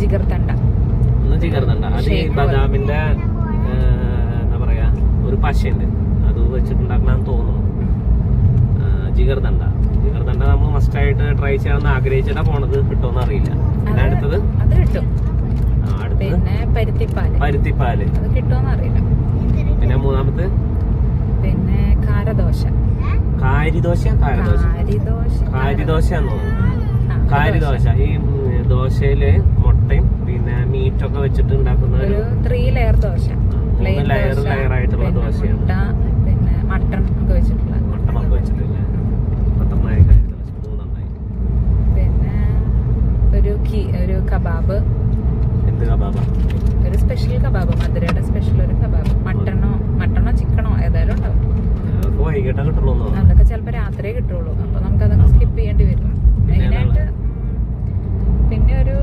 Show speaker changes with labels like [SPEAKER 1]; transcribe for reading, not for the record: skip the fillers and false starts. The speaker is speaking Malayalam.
[SPEAKER 1] ജിഗർതണ്ട.
[SPEAKER 2] അത് ഈ ബദാമിന്റെ എന്താ പറയാ ഒരു പശയുണ്ട്, അത് വെച്ചിട്ടുണ്ടാക്കണമെന്ന് തോന്നുന്നു. ജിഗർതണ്ട നമ്മൾ മസ്റ്റായിട്ട് ട്രൈ ചെയ്യണമെന്ന് ആഗ്രഹിച്ചിട്ടാ പോണത്. കിട്ടുമെന്ന് അറിയില്ല. പിന്നെ അടുത്തത്
[SPEAKER 1] അത് കിട്ടും. പിന്നെ പരുത്തിപ്പാല് അത് കിട്ടുമെന്ന് അറിയില്ല.
[SPEAKER 2] പിന്നെ മൂന്നാമത്
[SPEAKER 1] പിന്നെ കാരിദോശ
[SPEAKER 2] കാരിദോശ. ഈ ദോശയില് മുട്ടയും പിന്നെ മീറ്റൊക്കെ വെച്ചിട്ട് ഉണ്ടാക്കുന്ന ഒരു 3 ലെയർ ദോശ. 3 ലെയർ ആയിട്ടുള്ള ദോശയാണ്.
[SPEAKER 1] പിന്നെ മട്ടൺ ഒക്കെ വെച്ചിട്ടുള്ള പിന്നെ ഒരു കബാബ്.
[SPEAKER 2] എന്ത് കബാബ്?
[SPEAKER 1] ഒരു സ്പെഷ്യൽ കബാബ്, മധുരയുടെ സ്പെഷ്യൽ ഒരു കബാബ്. മട്ടണോ ചിക്കനോ ഏതായാലും ഉണ്ടാവും. അതൊക്കെ ചിലപ്പോ രാത്രിയേ കിട്ടുള്ളൂ. അപ്പൊ നമുക്ക് അതൊക്കെ സ്കിപ്പ് ചെയ്യേണ്ടി വരും. മെയിനായിട്ട് പിന്നെ ഒരു